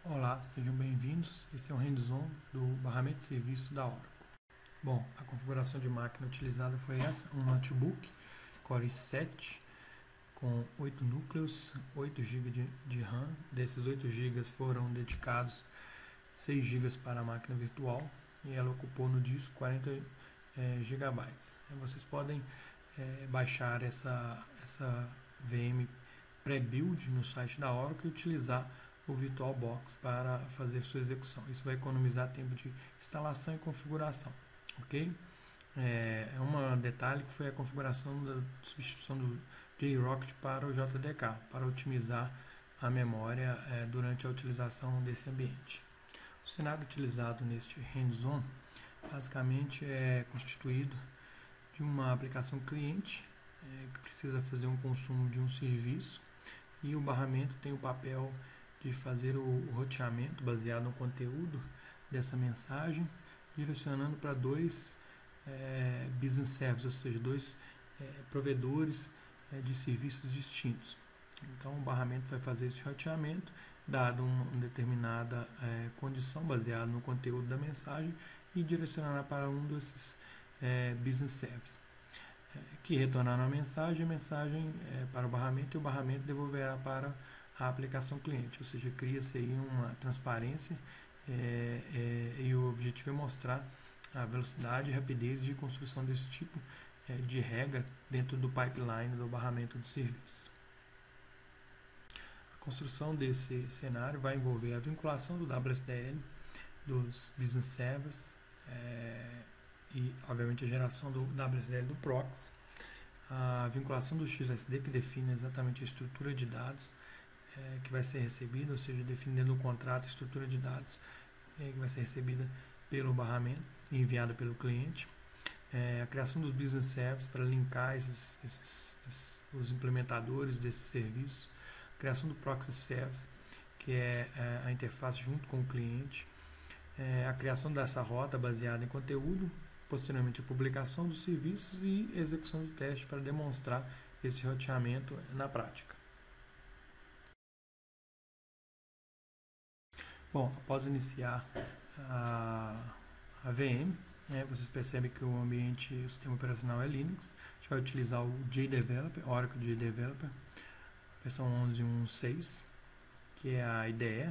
Olá, sejam bem-vindos. Esse é o hands-on do barramento de serviço da Oracle. Bom, a configuração de máquina utilizada foi essa, um notebook Core i7 com 8 núcleos, 8 GB de RAM. Desses 8 GB foram dedicados 6 GB para a máquina virtual e ela ocupou no disco 40 GB. Vocês podem baixar essa VM pré-build no site da Oracle e utilizar o VirtualBox para fazer sua execução. Isso vai economizar tempo de instalação e configuração, ok? Um detalhe que foi a configuração da substituição do JRocket para o JDK, para otimizar a memória durante a utilização desse ambiente. O cenário utilizado neste hands-on basicamente é constituído de uma aplicação cliente que precisa fazer um consumo de um serviço e o barramento tem o papel de fazer o roteamento baseado no conteúdo dessa mensagem, direcionando para dois business services, ou seja, dois provedores de serviços distintos. Então, o barramento vai fazer esse roteamento, dado uma determinada condição baseada no conteúdo da mensagem e direcionará para um desses business services, que retornará a mensagem para o barramento e o barramento devolverá para a aplicação cliente, ou seja, cria-se aí uma transparência e o objetivo é mostrar a velocidade e rapidez de construção desse tipo de regra dentro do pipeline do barramento de serviço. A construção desse cenário vai envolver a vinculação do WSDL, dos Business Servers e, obviamente, a geração do WSDL do proxy, a vinculação do XSD, que define exatamente a estrutura de dados que vai ser recebida, ou seja, definindo no contrato a estrutura de dados que vai ser recebida pelo barramento e enviada pelo cliente. A criação dos business services para linkar os implementadores desse serviço. A criação do proxy service, que é a interface junto com o cliente. A criação dessa rota baseada em conteúdo. Posteriormente, a publicação dos serviços e execução do teste para demonstrar esse roteamento na prática. Bom, após iniciar a VM, vocês percebem que o ambiente, o sistema operacional é Linux. A gente vai utilizar o JDeveloper, Oracle JDeveloper, versão 11.1.6, que é a IDE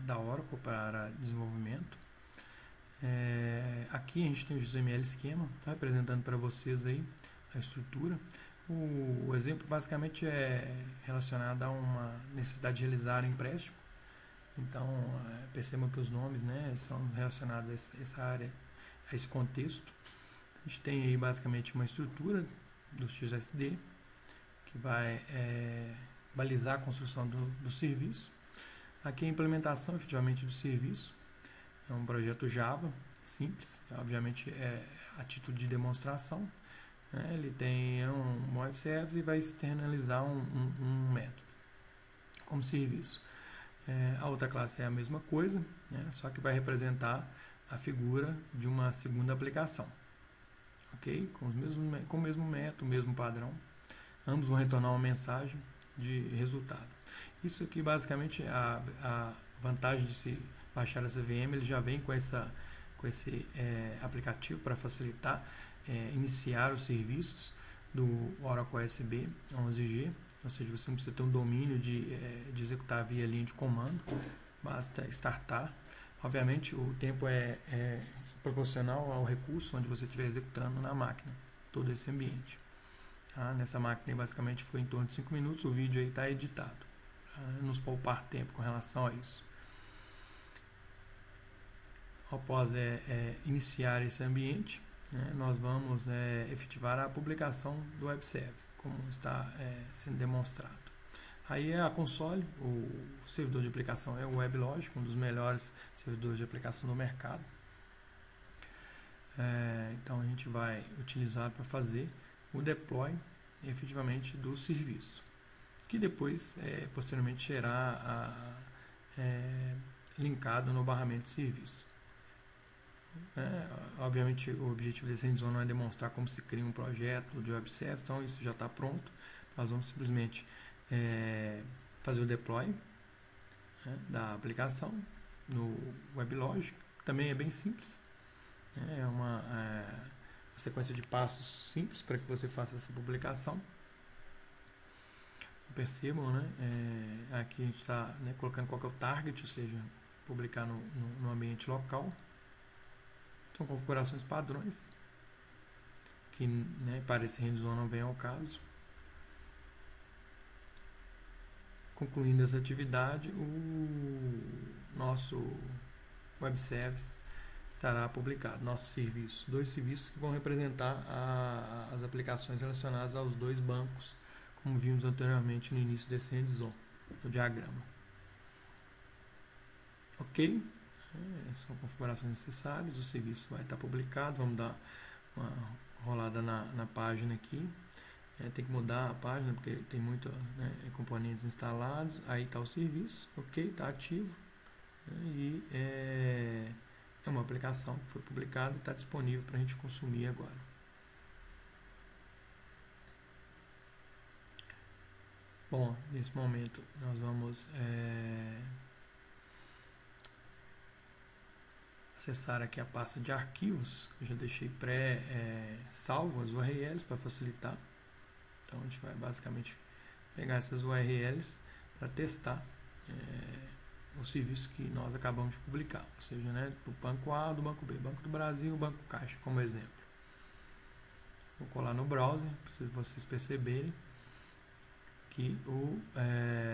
da Oracle para desenvolvimento. Aqui a gente tem o XML esquema, tá apresentando para vocês aí a estrutura. O exemplo basicamente é relacionado a uma necessidade de realizar um empréstimo. Então, percebam que os nomes são relacionados a essa área, a esse contexto. A gente tem aí basicamente uma estrutura do XSD que vai balizar a construção do serviço. Aqui a implementação efetivamente do serviço. É um projeto Java, simples, obviamente a título de demonstração. Ele tem um web service e vai externalizar um método como serviço. A outra classe é a mesma coisa, só que vai representar a figura de uma segunda aplicação. Ok? Com o mesmo método, o mesmo padrão. Ambos vão retornar uma mensagem de resultado. Isso aqui basicamente a vantagem de se baixar essa VM, ele já vem com esse aplicativo para facilitar iniciar os serviços do Oracle ASB 11G. Ou seja, você não precisa ter um domínio de executar via linha de comando, basta startar. Obviamente, o tempo é proporcional ao recurso onde você estiver executando na máquina, todo esse ambiente. Nessa máquina, basicamente, foi em torno de 5 minutos, o vídeo aí está editado, nos poupar tempo com relação a isso. Após iniciar esse ambiente, nós vamos efetivar a publicação do web service, como está sendo demonstrado. Aí a console, o servidor de aplicação é o WebLogic, um dos melhores servidores de aplicação do mercado. Então a gente vai utilizar para fazer o deploy efetivamente do serviço, que depois posteriormente será linkado no barramento de serviço. Obviamente o objetivo desse hands-on não é demonstrar como se cria um projeto de web service, então isso já está pronto. Nós vamos simplesmente fazer o deploy né, da aplicação no WebLogic. Também é bem simples, né, é uma sequência de passos simples para que você faça essa publicação. Percebam, né, aqui a gente está, né, colocando qual que é o target, ou seja, publicar no ambiente local. São configurações padrões que, né, para esse hands-on não vem ao caso. Concluindo essa atividade, o nosso web service estará publicado, nosso serviço. 2 serviços que vão representar as aplicações relacionadas aos 2 bancos, como vimos anteriormente no início desse hands-on, no diagrama. Ok? São configurações necessárias, o serviço vai estar publicado. Vamos dar uma rolada na página aqui. Tem que mudar a página porque tem muitos, né, componentes instalados. Aí está o serviço, ok, está ativo, né, e é uma aplicação que foi publicada e está disponível para a gente consumir agora. Bom, nesse momento nós vamos acessar aqui a pasta de arquivos. Eu já deixei salvo as URLs para facilitar. Então a gente vai basicamente pegar essas URLs para testar o serviço que nós acabamos de publicar, ou seja, né, do banco A, do banco B, Banco do Brasil, Banco Caixa, como exemplo. Vou colar no browser para vocês perceberem que o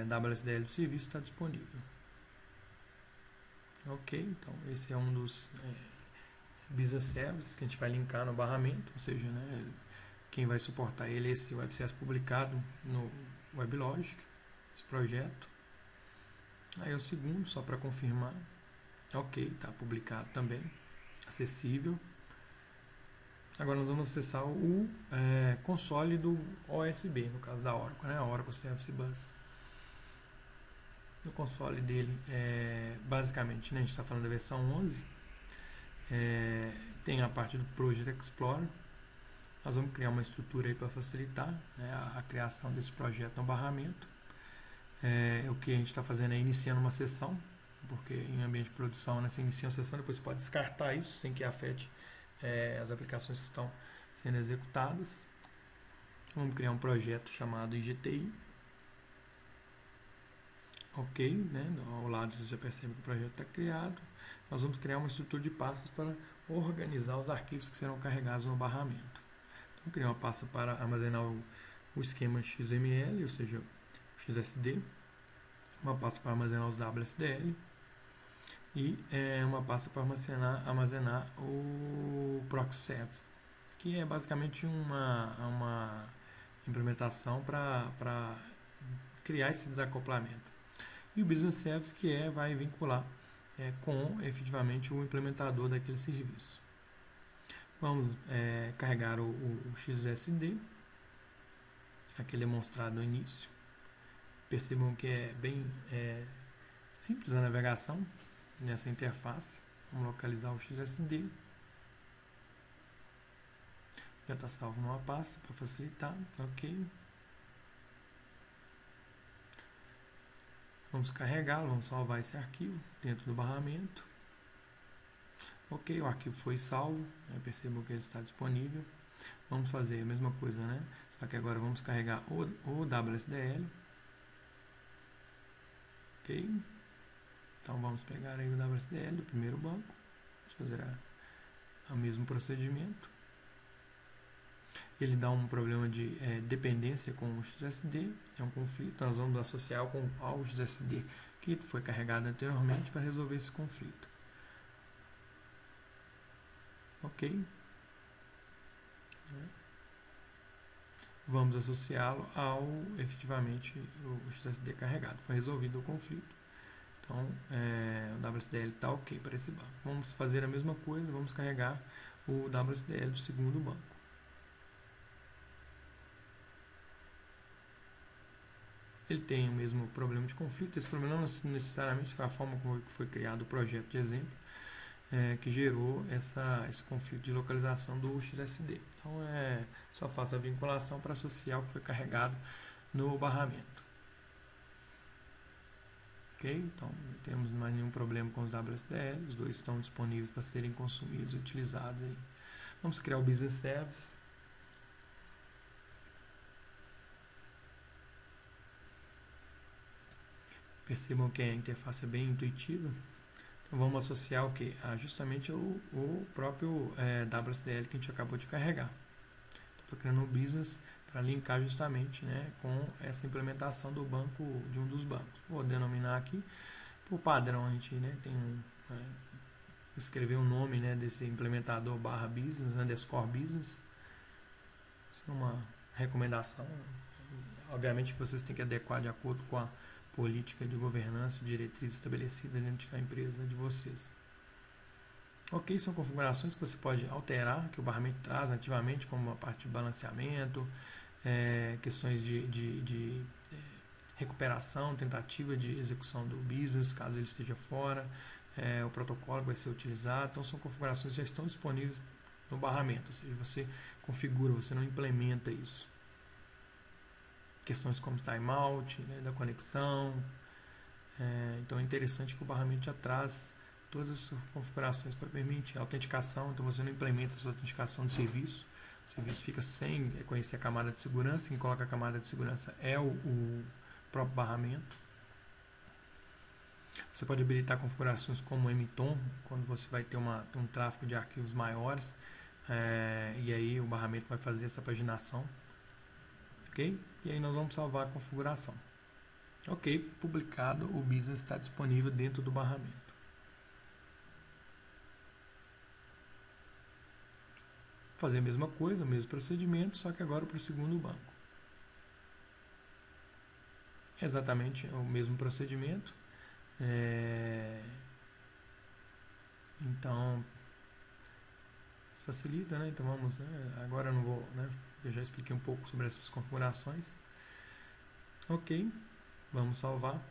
WSDL do serviço está disponível. Ok, então esse é um dos business services que a gente vai linkar no barramento, ou seja, né, quem vai suportar ele é esse web service publicado no WebLogic, esse projeto. Aí o segundo, só para confirmar, ok, está publicado também, acessível. Agora nós vamos acessar o console do OSB, no caso da Oracle, né, a Oracle Service Bus. No console dele, basicamente, né, a gente está falando da versão 11, tem a parte do Project Explorer. Nós vamos criar uma estrutura aí para facilitar, né, a criação desse projeto no barramento. O que a gente está fazendo é iniciando uma sessão, porque em ambiente de produção, né, você inicia uma sessão, depois você pode descartar isso sem que afete as aplicações que estão sendo executadas. Vamos criar um projeto chamado IGTI. Ok, né, ao lado você já percebe que o projeto está criado. Nós vamos criar uma estrutura de pastas para organizar os arquivos que serão carregados no barramento. Então, criar uma pasta para armazenar o esquema XML, ou seja, o XSD, uma pasta para armazenar os WSDL e uma pasta para armazenar o Proxy Service, que é basicamente uma implementação para criar esse desacoplamento. E o Business Service, que vai vincular com efetivamente o implementador daquele serviço. Vamos carregar o XSD, aquele demonstrado no início. Percebam que é bem simples a navegação nessa interface. Vamos localizar o XSD. Já está salvo numa pasta para facilitar. Ok. Vamos carregá-lo, vamos salvar esse arquivo dentro do barramento. Ok, o arquivo foi salvo, percebam que ele está disponível. Vamos fazer a mesma coisa, né? Só que agora vamos carregar o WSDL. Ok, então vamos pegar aí o WSDL do primeiro banco. Vamos fazer o mesmo procedimento. Ele dá um problema de dependência com o XSD, é um conflito. Nós vamos associar ao XSD que foi carregado anteriormente para resolver esse conflito. Ok. Vamos associá-lo ao efetivamente o XSD carregado. Foi resolvido o conflito. Então, o WSDL está ok para esse banco. Vamos fazer a mesma coisa, vamos carregar o WSDL do segundo banco. Ele tem o mesmo problema de conflito. Esse problema não necessariamente foi a forma como foi criado o projeto de exemplo, que gerou esse conflito de localização do XSD. Então, só faço a vinculação para associar o que foi carregado no barramento. Ok? Então, não temos mais nenhum problema com os WSDL, os dois estão disponíveis para serem consumidos e utilizados aí. Vamos criar o Business Service. Percebam que a interface é bem intuitiva. Então, vamos associar o que? Justamente o próprio WSDL que a gente acabou de carregar. Estou criando um business para linkar justamente, né, com essa implementação do banco, de um dos bancos. Vou denominar aqui, por padrão, a gente, né, tem escrever o nome, né, desse implementador /business, underscore business. Isso é uma recomendação. Obviamente que vocês têm que adequar de acordo com a política de governança e diretriz estabelecida dentro da empresa de vocês. Ok, são configurações que você pode alterar, que o barramento traz nativamente, como a parte de balanceamento, questões de recuperação, tentativa de execução do business, caso ele esteja fora, o protocolo vai ser utilizado. Então, são configurações que já estão disponíveis no barramento, ou seja, você configura, você não implementa isso. Questões como timeout, né, da conexão. Então, é interessante que o barramento já traz todas as configurações para permitir a autenticação. Então, você não implementa essa autenticação do serviço. O serviço fica sem reconhecer a camada de segurança. Quem coloca a camada de segurança é o próprio barramento. Você pode habilitar configurações como MTOM, quando você vai ter um tráfego de arquivos maiores, e aí o barramento vai fazer essa paginação. Ok? E aí nós vamos salvar a configuração. Ok, publicado, o business está disponível dentro do barramento. Fazer a mesma coisa, o mesmo procedimento, só que agora para o segundo banco. Exatamente o mesmo procedimento. Então, isso facilita, né? Então vamos, né? Agora eu não vou, né? Eu já expliquei um pouco sobre essas configurações. Ok, vamos salvar.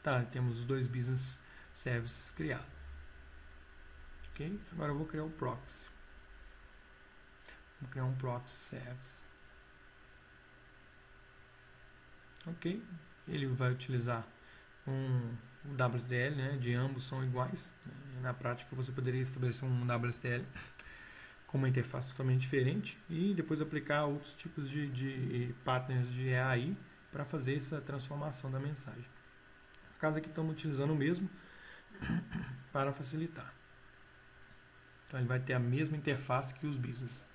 Tá, temos os dois business services criados. Ok, agora eu vou criar o proxy. Vou criar um proxy service. Ok, ele vai utilizar um WSDL, né, de ambos são iguais. Na prática, você poderia estabelecer um WSDL com uma interface totalmente diferente e depois aplicar outros tipos de patterns de EAI para fazer essa transformação da mensagem. No caso aqui, estamos utilizando o mesmo para facilitar. Então, ele vai ter a mesma interface que os business.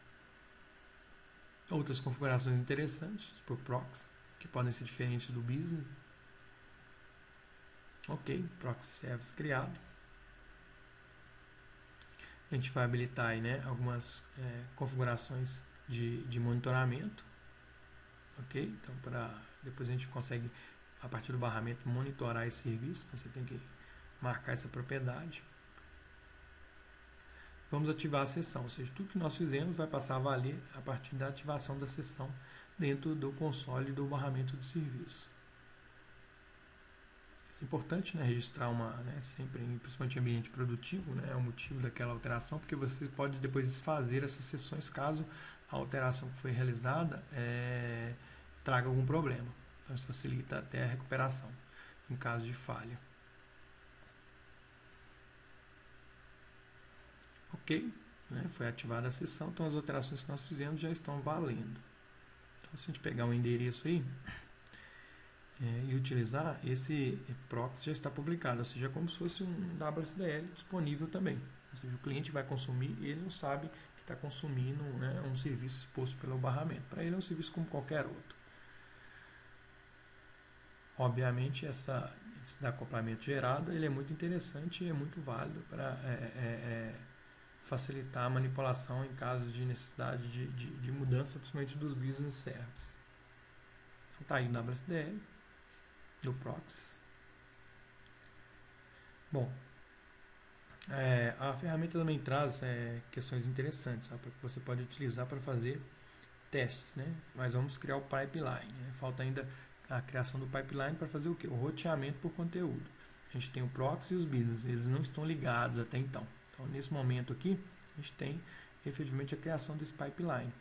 Outras configurações interessantes por proxy, que podem ser diferentes do business. Ok, proxy service criado. A gente vai habilitar aí, né, algumas configurações de monitoramento. Ok, então depois a gente consegue, a partir do barramento, monitorar esse serviço. Você tem que marcar essa propriedade. Vamos ativar a sessão, ou seja, tudo que nós fizemos vai passar a valer a partir da ativação da sessão dentro do console do barramento do serviço. É importante, né, registrar sempre, principalmente em ambiente produtivo, né, é o motivo daquela alteração, porque você pode depois desfazer essas sessões caso a alteração que foi realizada traga algum problema. Então isso facilita até a recuperação em caso de falha. Ok, né, foi ativada a sessão, então as alterações que nós fizemos já estão valendo. Então se a gente pegar um endereço aí e utilizar, esse proxy já está publicado, ou seja, é como se fosse um WSDL disponível também. Ou seja, o cliente vai consumir e ele não sabe que está consumindo, né, um serviço exposto pelo barramento. Para ele é um serviço como qualquer outro. Obviamente, esse acoplamento gerado ele é muito interessante e é muito válido para facilitar a manipulação em casos de necessidade de mudança, principalmente dos business services. Então, está aí o WSDL do proxy. Bom, a ferramenta também traz questões interessantes, sabe, que você pode utilizar para fazer testes, né? Mas vamos criar o pipeline, né? Falta ainda a criação do pipeline para fazer o que? O roteamento por conteúdo. A gente tem o proxy e os business, eles não estão ligados até então. Então, nesse momento aqui, a gente tem efetivamente a criação desse pipeline,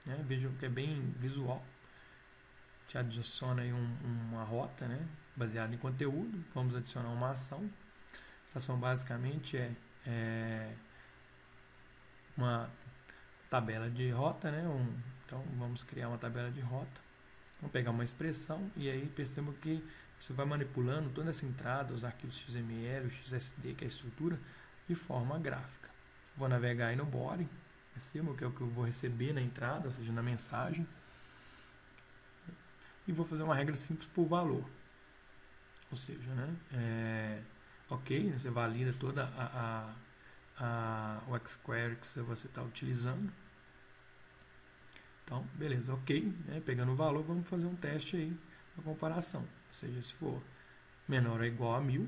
né? Vejam que é bem visual. Te adiciona aí uma rota, né? baseado em conteúdo. Vamos adicionar uma ação. Essa ação basicamente é uma tabela de rota, né? Então vamos criar uma tabela de rota. Vamos pegar uma expressão e aí perceba que você vai manipulando toda essa entrada, os arquivos XML, o XSD, que é a estrutura, de forma gráfica. Vou navegar aí no body, perceba que é o que eu vou receber na entrada, ou seja, na mensagem. E vou fazer uma regra simples por valor. Ou seja, né? Ok, você valida toda o X-Query que você está utilizando. Então, beleza, ok. Né? Pegando o valor, vamos fazer um teste aí, uma comparação. Ou seja, se for menor ou igual a 1000,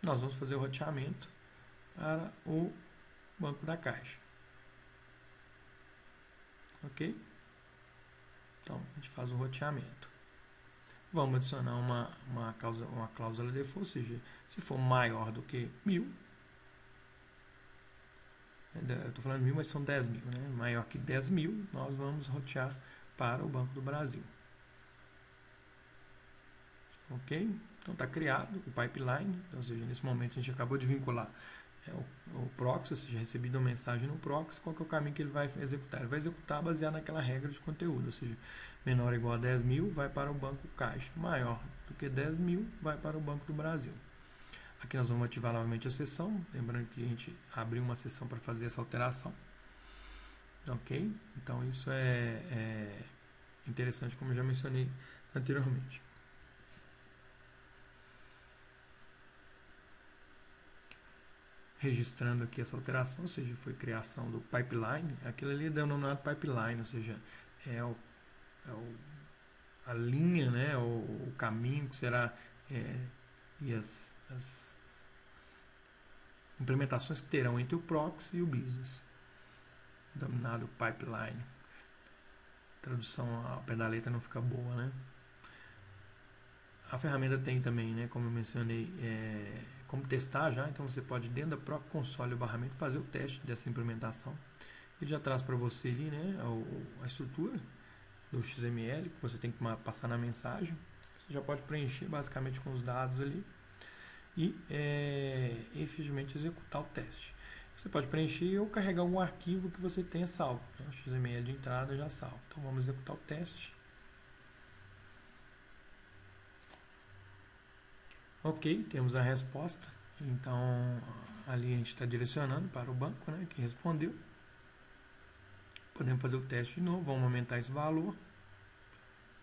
nós vamos fazer o roteamento para o banco da caixa. Ok? Então, a gente faz o roteamento. Vamos adicionar uma cláusula default, ou seja, se for maior do que 1000, eu estou falando 1000, mas são 10.000, né? Maior que 10.000, nós vamos rotear para o Banco do Brasil. Ok? Então está criado o pipeline, ou seja, nesse momento a gente acabou de vincular o proxy, ou seja, recebido uma mensagem no proxy, qual que é o caminho que ele vai executar? Ele vai executar baseado naquela regra de conteúdo, ou seja, menor ou igual a 10.000 vai para o banco caixa, maior do que 10.000 vai para o Banco do Brasil. Aqui nós vamos ativar novamente a sessão, lembrando que a gente abriu uma sessão para fazer essa alteração. Ok? Então isso é interessante, como eu já mencionei anteriormente. Registrando aqui essa alteração, ou seja, foi criação do pipeline, aquilo ali é denominado pipeline, ou seja, a linha, né, o caminho que será e as implementações que terão entre o proxy e o business, denominado pipeline. A tradução ao pé da letra não fica boa, né? A ferramenta tem também, né, como eu mencionei, como testar já, então você pode dentro da própria console ou barramento fazer o teste dessa implementação. Ele já traz para você ali, né, a estrutura do XML que você tem que passar na mensagem. Você já pode preencher basicamente com os dados ali e efetivamente executar o teste. Você pode preencher ou carregar algum arquivo que você tenha salvo. Né? O XML de entrada já salvo. Então vamos executar o teste. Ok, temos a resposta. Então ali a gente está direcionando para o banco, né, que respondeu. Podemos fazer o teste de novo, vamos aumentar esse valor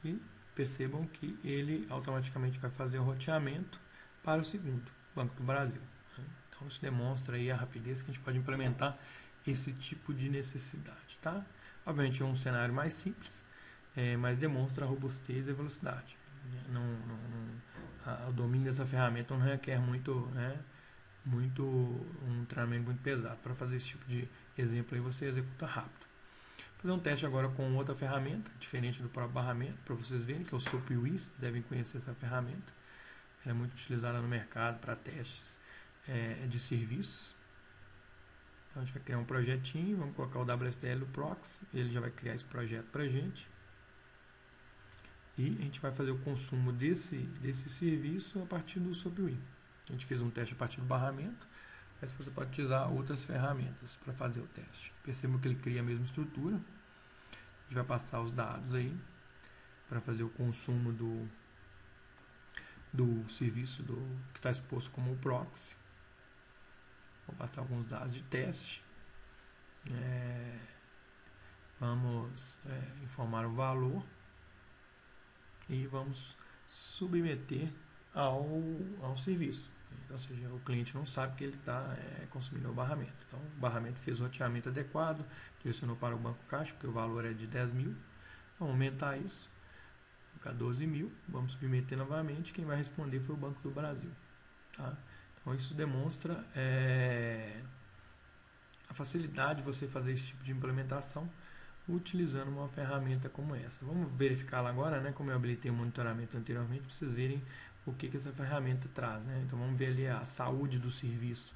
e percebam que ele automaticamente vai fazer o roteamento para o segundo, Banco do Brasil. Então isso demonstra aí a rapidez que a gente pode implementar esse tipo de necessidade, tá? Obviamente é um cenário mais simples, mas demonstra a robustez e a velocidade. O domínio dessa ferramenta não requer um treinamento muito pesado. Para fazer esse tipo de exemplo aí você executa rápido. Vou fazer um teste agora com outra ferramenta, diferente do próprio barramento, para vocês verem que é o SoapUI. Vocês devem conhecer essa ferramenta. Ela é muito utilizada no mercado para testes de serviços. Então a gente vai criar um projetinho, vamos colocar o WSDL do proxy, ele já vai criar esse projeto para a gente. E a gente vai fazer o consumo desse serviço a partir do SoapUI. A gente fez um teste a partir do barramento, mas você pode utilizar outras ferramentas para fazer o teste. Percebam que ele cria a mesma estrutura. A gente vai passar os dados aí para fazer o consumo do serviço que está exposto como o proxy. Vou passar alguns dados de teste. Vamos informar o valor e vamos submeter ao serviço. Ou seja, o cliente não sabe que ele está consumindo o barramento. Então, o barramento fez o roteamento adequado, direcionou para o banco caixa, porque o valor é de 10.000. Vamos aumentar isso, colocar 12.000. Vamos submeter novamente. Quem vai responder foi o Banco do Brasil. Tá? Então, isso demonstra a facilidade de você fazer esse tipo de implementação utilizando uma ferramenta como essa. Vamos verificar lá agora, né, como eu habilitei o monitoramento anteriormente, para vocês verem o que essa ferramenta traz. Né? Então vamos ver ali a saúde do serviço,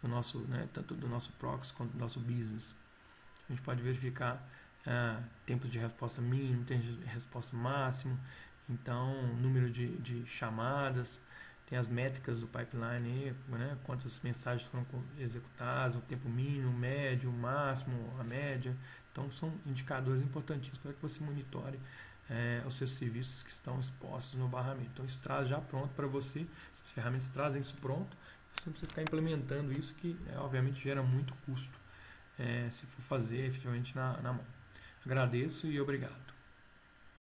do nosso, né, tanto do nosso proxy quanto do nosso business. A gente pode verificar tempos de resposta mínimo, tempos de resposta máximo, Então, número de chamadas, tem as métricas do pipeline aí, né? Quantas mensagens foram executadas, o tempo mínimo, médio, máximo, a média. Então, são indicadores importantíssimos para que você monitore os seus serviços que estão expostos no barramento. Então, isso traz já pronto para você, as ferramentas trazem isso pronto, você não precisa ficar implementando isso, que obviamente gera muito custo se for fazer efetivamente na mão. Agradeço e obrigado.